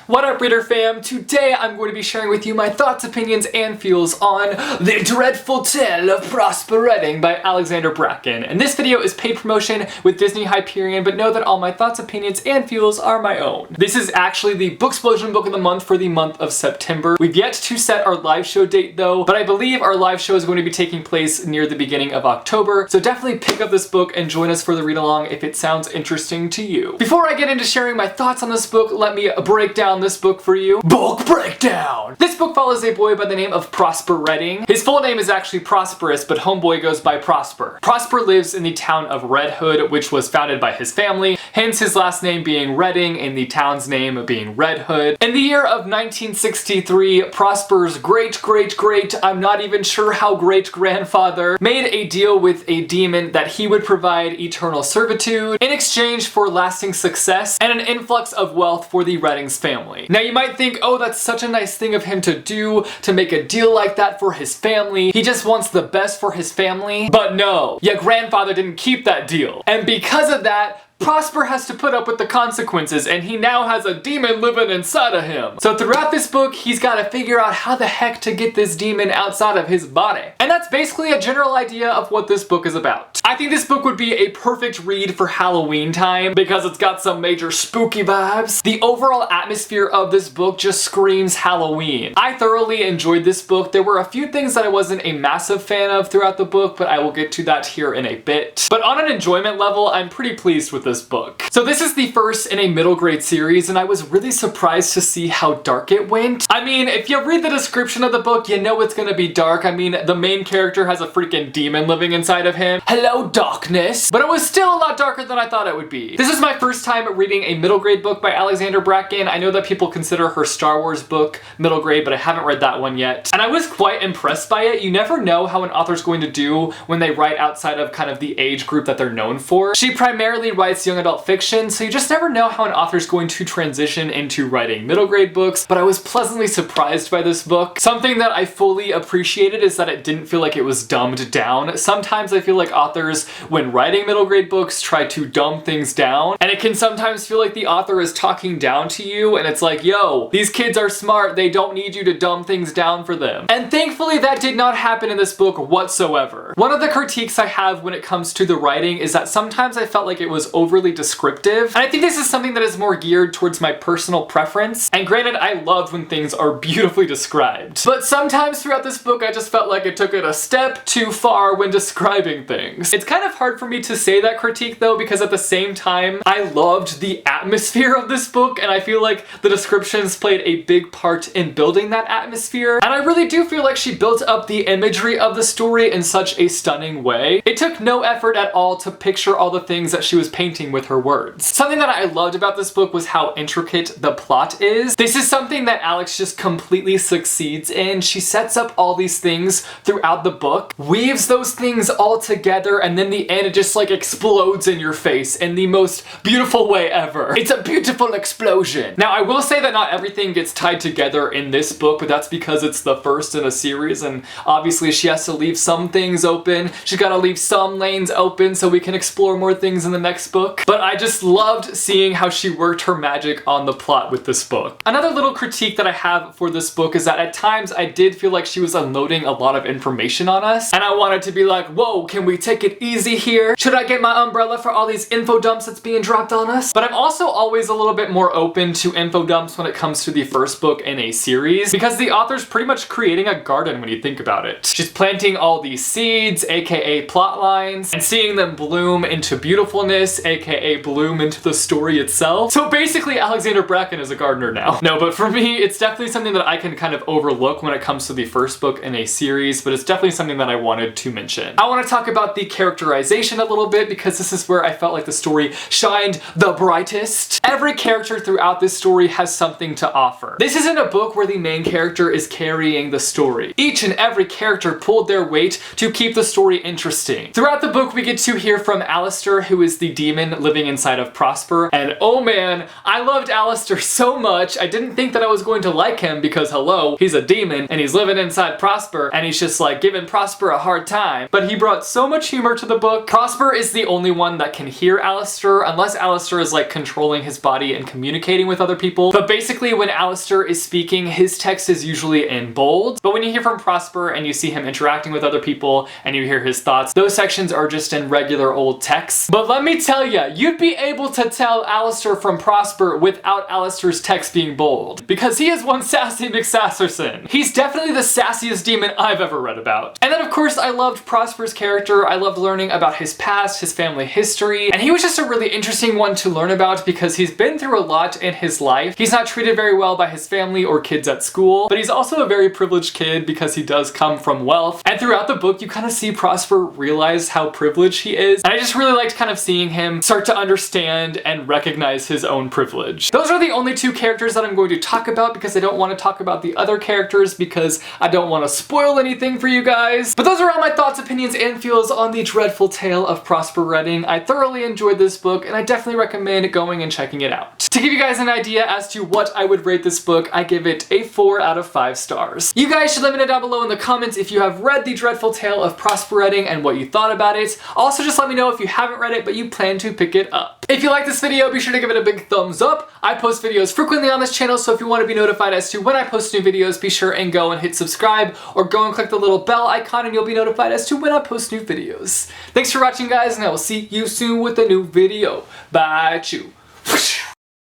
What up, reader fam? Today I'm going to be sharing with you my thoughts, opinions, and feels on The Dreadful Tale of Prosper Redding by Alexandra Bracken. And this video is paid promotion with Disney Hyperion, but know that all my thoughts, opinions, and feels are my own. This is actually the Booksplosion book of the month for the month of September. We've yet to set our live show date though, but I believe our live show is going to be taking place near the beginning of October, so definitely pick up this book and join us for the read along if it sounds interesting to you. Before I get into sharing my thoughts on this book, let me break down this book for you. Book breakdown! This book follows a boy by the name of Prosper Redding. His full name is actually Prosperous, but homeboy goes by Prosper. Prosper lives in the town of Red Hood, which was founded by his family, hence his last name being Redding and the town's name being Red Hood. In the year of 1963, Prosper's great, I'm not even sure how great-grandfather, made a deal with a demon that he would provide eternal servitude in exchange for lasting success and an influx of wealth for the Redding's family. Now you might think, oh, that's such a nice thing of him to do, to make a deal like that for his family. He just wants the best for his family. But no, your grandfather didn't keep that deal. And because of that, Prosper has to put up with the consequences, and he now has a demon living inside of him. So throughout this book, he's got to figure out how the heck to get this demon outside of his body. And that's basically a general idea of what this book is about. I think this book would be a perfect read for Halloween time because it's got some major spooky vibes. The overall atmosphere of this book just screams Halloween. I thoroughly enjoyed this book. There were a few things that I wasn't a massive fan of throughout the book, but I will get to that here in a bit. But on an enjoyment level, I'm pretty pleased with this book. So this is the first in a middle grade series, and I was really surprised to see how dark it went. I mean, if you read the description of the book, you know it's gonna be dark. I mean, the main character has a freaking demon living inside of him. Hello, darkness. But it was still a lot darker than I thought it would be. This is my first time reading a middle grade book by Alexandra Bracken. I know that people consider her Star Wars book middle grade, but I haven't read that one yet. And I was quite impressed by it. You never know how an author's going to do when they write outside of kind of the age group that they're known for. She primarily writes young adult fiction, so you just never know how an author's going to transition into writing middle grade books, but I was pleasantly surprised by this book. Something that I fully appreciated is that it didn't feel like it was dumbed down. Sometimes I feel like authors, when writing middle grade books, try to dumb things down, and it can sometimes feel like the author is talking down to you, and it's like, yo, these kids are smart, they don't need you to dumb things down for them. And thankfully that did not happen in this book whatsoever. One of the critiques I have when it comes to the writing is that sometimes I felt like it was overly descriptive, and I think this is something that is more geared towards my personal preference, and granted, I love when things are beautifully described. But sometimes throughout this book, I just felt like it took it a step too far when describing things. It's kind of hard for me to say that critique though, because at the same time, I loved the atmosphere of this book, and I feel like the descriptions played a big part in building that atmosphere, and I really do feel like she built up the imagery of the story in such a stunning way. It took no effort at all to picture all the things that she was painting with her words. Something that I loved about this book was how intricate the plot is. This is something that Alex just completely succeeds in. She sets up all these things throughout the book, weaves those things all together, and then the end it just like explodes in your face in the most beautiful way ever. It's a beautiful explosion. Now I will say that not everything gets tied together in this book, but that's because it's the first in a series, and obviously she has to leave some things open. She's got to leave some lanes open so we can explore more things in the next book. But I just loved seeing how she worked her magic on the plot with this book. Another little critique that I have for this book is that at times I did feel like she was unloading a lot of information on us, and I wanted to be like, whoa, can we take it easy here? Should I get my umbrella for all these info dumps that's being dropped on us? But I'm also always a little bit more open to info dumps when it comes to the first book in a series, because the author's pretty much creating a garden when you think about it. She's planting all these seeds, aka plot lines, and seeing them bloom into beautifulness, aka bloom into the story itself. So basically Alexandra Bracken is a gardener now. No, but for me, it's definitely something that I can kind of overlook when it comes to the first book in a series, but it's definitely something that I wanted to mention. I want to talk about the characterization a little bit because this is where I felt like the story shined the brightest. Every character throughout this story has something to offer. This isn't a book where the main character is carrying the story. Each and every character pulled their weight to keep the story interesting. Throughout the book, we get to hear from Aleister, who is the demon demon living inside of Prosper, and oh man, I loved Aleister so much. I didn't think that I was going to like him because hello, he's a demon and he's living inside Prosper and he's just like giving Prosper a hard time. But he brought so much humor to the book. Prosper is the only one that can hear Aleister unless Aleister is like controlling his body and communicating with other people. But basically when Aleister is speaking, his text is usually in bold. But when you hear from Prosper and you see him interacting with other people and you hear his thoughts, those sections are just in regular old text. But let me tell ya, you'd be able to tell Aleister from Prosper without Aleister's text being bold, because he is one sassy McSasserson. He's definitely the sassiest demon I've ever read about. And then of course I loved Prosper's character. I loved learning about his past, his family history, and he was just a really interesting one to learn about because he's been through a lot in his life. He's not treated very well by his family or kids at school, but he's also a very privileged kid because he does come from wealth. And throughout the book you kind of see Prosper realize how privileged he is, and I just really liked kind of seeing him start to understand and recognize his own privilege. Those are the only two characters that I'm going to talk about because I don't want to talk about the other characters because I don't want to spoil anything for you guys. But those are all my thoughts, opinions, and feels on the dreadful tale of Prosper Redding. I thoroughly enjoyed this book and I definitely recommend going and checking it out. To give you guys an idea as to what I would rate this book, I give it a 4 out of 5 stars. You guys should let me know down below in the comments if you have read the dreadful tale of Prosper Redding and what you thought about it. Also just let me know if you haven't read it but you plan to pick it up. If you like this video, be sure to give it a big thumbs up. I post videos frequently on this channel, so if you want to be notified as to when I post new videos, be sure and go and hit subscribe or go and click the little bell icon and you'll be notified as to when I post new videos. Thanks for watching guys, and I will see you soon with a new video. Bye, chew.